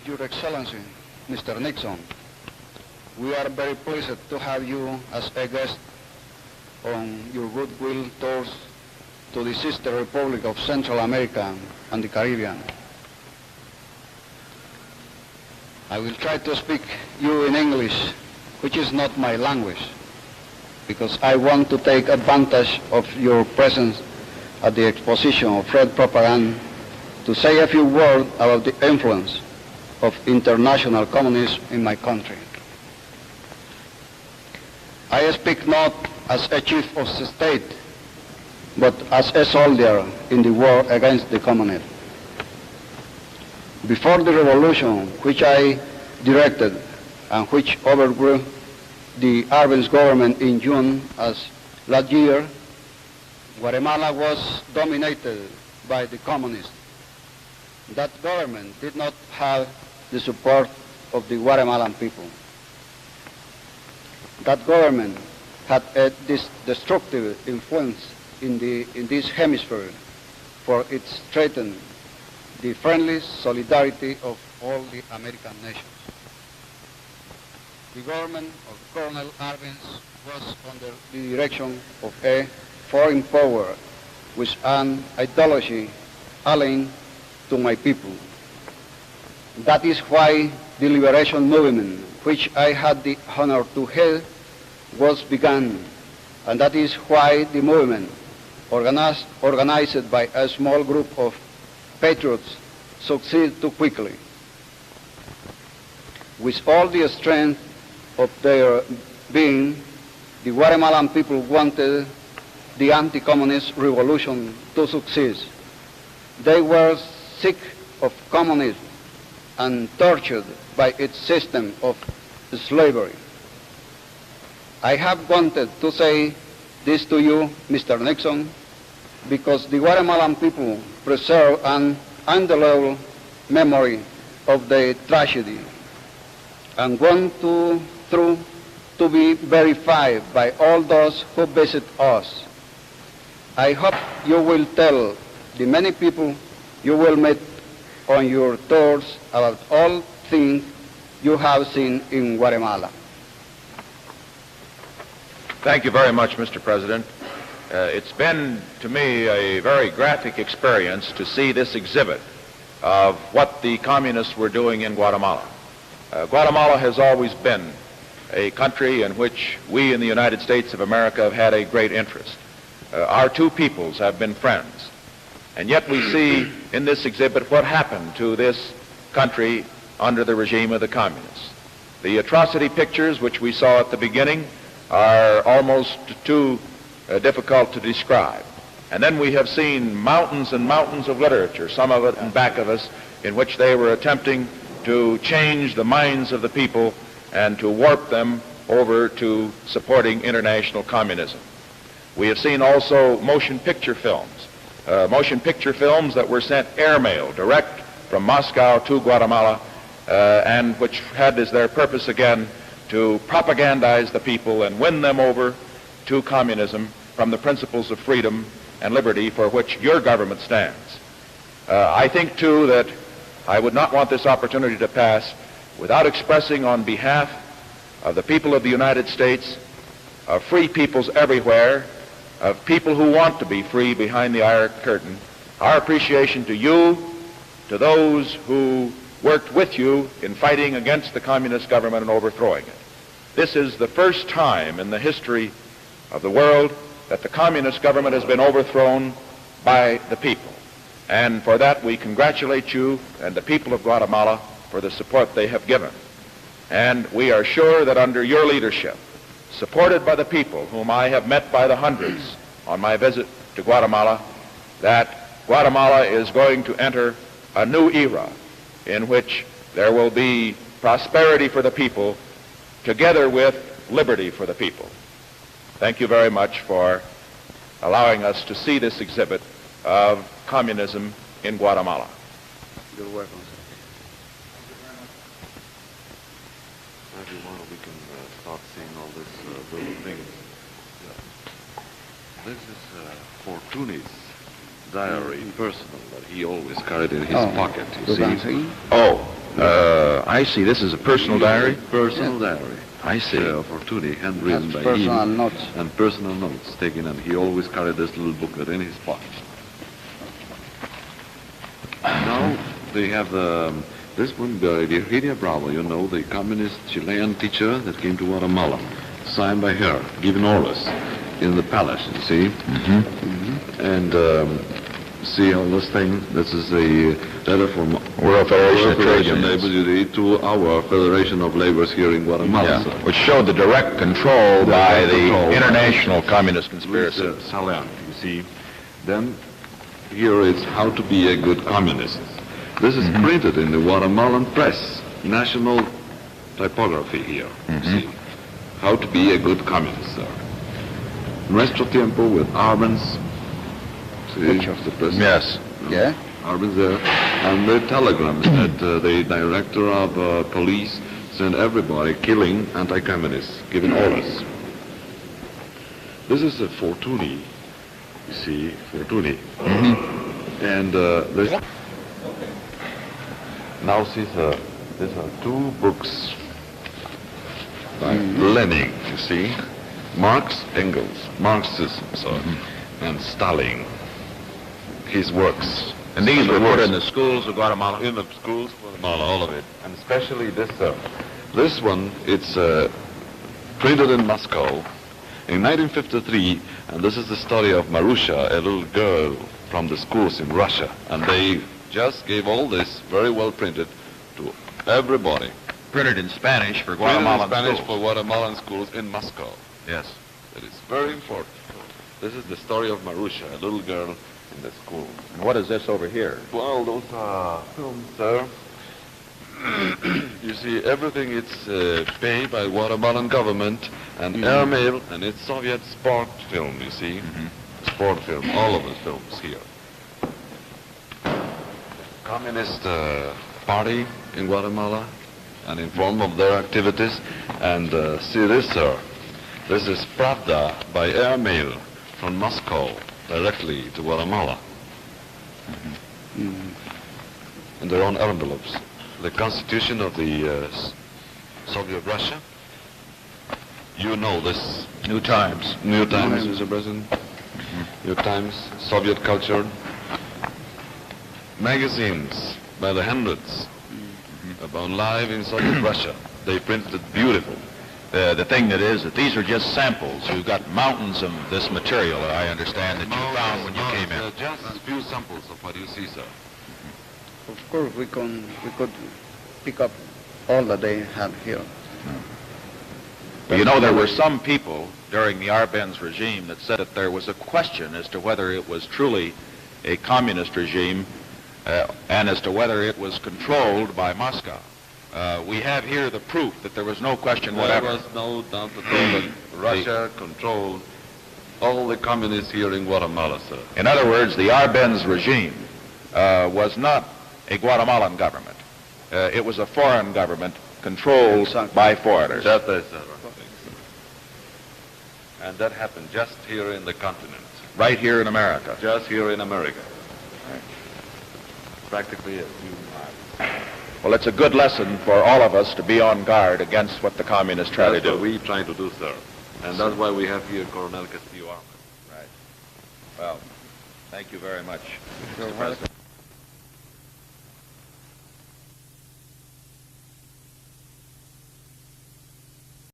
Your Excellency, Mr. Nixon, we are very pleased to have you as a guest on your goodwill tours to the sister Republic of Central America and the Caribbean. I will try to speak you in English, which is not my language, because I want to take advantage of your presence at the exposition of Red Propaganda to say a few words about the influence of international communism in my country. I speak not as a chief of state, but as a soldier in the war against the communism. Before the revolution, which I directed and which overthrew the Árbenz government in June as last year, Guatemala was dominated by the communists. That government did not have the support of the Guatemalan people. That government had a destructive influence in this hemisphere, for it threatened the friendly solidarity of all the American nations. The government of Colonel Árbenz was under the direction of a foreign power with an ideology alien to my people. That is why the liberation movement, which I had the honor to head, was begun, and that is why the movement, organized by a small group of patriots, succeeded too quickly. With all the strength of their being, the Guatemalan people wanted the anti-communist revolution to succeed. They were sick of communism and tortured by its system of slavery. I have wanted to say this to you, Mr. Nixon, because the Guatemalan people preserve an indelible memory of the tragedy and want to be verified by all those who visit us. I hope you will tell the many people you will meet on your tours about all things you have seen in Guatemala. Thank you very much, Mr. President. It's been, to me, a very graphic experience to see this exhibit of what the communists were doing in Guatemala. Guatemala has always been a country in which we in the United States of America have had a great interest. Our two peoples have been friends. And yet we see in this exhibit what happened to this country under the regime of the communists. The atrocity pictures which we saw at the beginning are almost too difficult to describe. And then we have seen mountains and mountains of literature, some of it in back of us, in which they were attempting to change the minds of the people and to warp them over to supporting international communism. We have seen also motion picture films that were sent airmail direct from Moscow to Guatemala, and which had as their purpose again to propagandize the people and win them over to communism from the principles of freedom and liberty for which your government stands. I think, too, that I would not want this opportunity to pass without expressing on behalf of the people of the United States, of free peoples everywhere, of people who want to be free behind the Iron Curtain, our appreciation to you, to those who worked with you in fighting against the communist government and overthrowing it. This is the first time in the history of the world that the communist government has been overthrown by the people. And for that we congratulate you and the people of Guatemala for the support they have given. And we are sure that under your leadership, supported by the people whom I have met by the hundreds on my visit to Guatemala, that Guatemala is going to enter a new era in which there will be prosperity for the people together with liberty for the people. Thank you very much for allowing us to see this exhibit of communism in Guatemala. You're welcome. Everyone, we can start seeing all this little things. This is Fortuny's diary, personal, that he always carried in his pocket, you see. Oh, I see. This is a personal diary? Personal diary. I see. Fortuny, handwritten by personal him. notes. And personal notes taken, and he always carried this little booklet in his pocket. Now they have this one by Virginia Bravo, you know, the communist Chilean teacher that came to Guatemala, signed by her, given orders in the palace, you see. And see all this thing. This is a letter from World Federation of Trade Unions Unions. to our Federation of Laborers here in Guatemala. Yeah, sir. which showed the direct control by the control. international communist conspiracy. Salem, you see. Then here is how to be a good communist. This is printed in the Guatemalan press, national typography here. You see. How to be a good communist, sir. Nuestro tiempo with Árbenz. See, the president. Yes. Yeah? Árbenz there. And the telegrams that the director of police sent everybody killing anti-communists, giving orders. This is a Fortuny. You see, Fortuny. And this. Now see, sir, these are two books by Lenin, you see. Marx, Engels, Marxism, sir, and Stalin, his works. And these were put in the schools of Guatemala? In the schools of Guatemala, all of it. And especially this, sir. This one, it's printed in Moscow in 1953, and this is the story of Marusha, a little girl from the schools in Russia. And they just gave all this very well printed to everybody. Printed in Spanish for Printed in Guatemalan Spanish schools. for Guatemalan schools in Moscow. Yes. It is very important. This is the story of Marusha, a little girl in the school. And what is this over here? Well, those are films, sir. You see, everything it's paid by Guatemalan government and airmail, and it's Soviet sport film, you see. Sport film, all of the films here. Communist party in Guatemala, and informed of their activities. And see this, sir. This is Pravda by airmail from Moscow directly to Guatemala. In their own envelopes. The Constitution of the Soviet Russia. You know this. New Times. New Times, Mr. President. New Times, Soviet culture. Magazines by the hundreds about life in Soviet Russia. They printed it beautiful. The thing that is that these are just samples. You've got mountains of this material, I understand, that you found when you came in. Just a few samples of what you see, sir. Of course, we could pick up all that they have here. But you know, there were some people during the Árbenz regime that said that there was a question as to whether it was truly a communist regime and as to whether it was controlled by Moscow. We have here the proof that there was no question whatever. There was no doubt at all that Russia controlled all the communists here in Guatemala, sir. In other words, the Árbenz regime was not a Guatemalan government. It was a foreign government controlled by foreigners. That is right. And that happened just here in the continent. Right here in America. Just here in America. Right. Practically a few miles. Well, it's a good lesson for all of us to be on guard against what the communists try to do. That's what we try to do, sir. And that's why we have here Colonel Castillo Armas. Right. Well, thank you very much, You're Mr. President.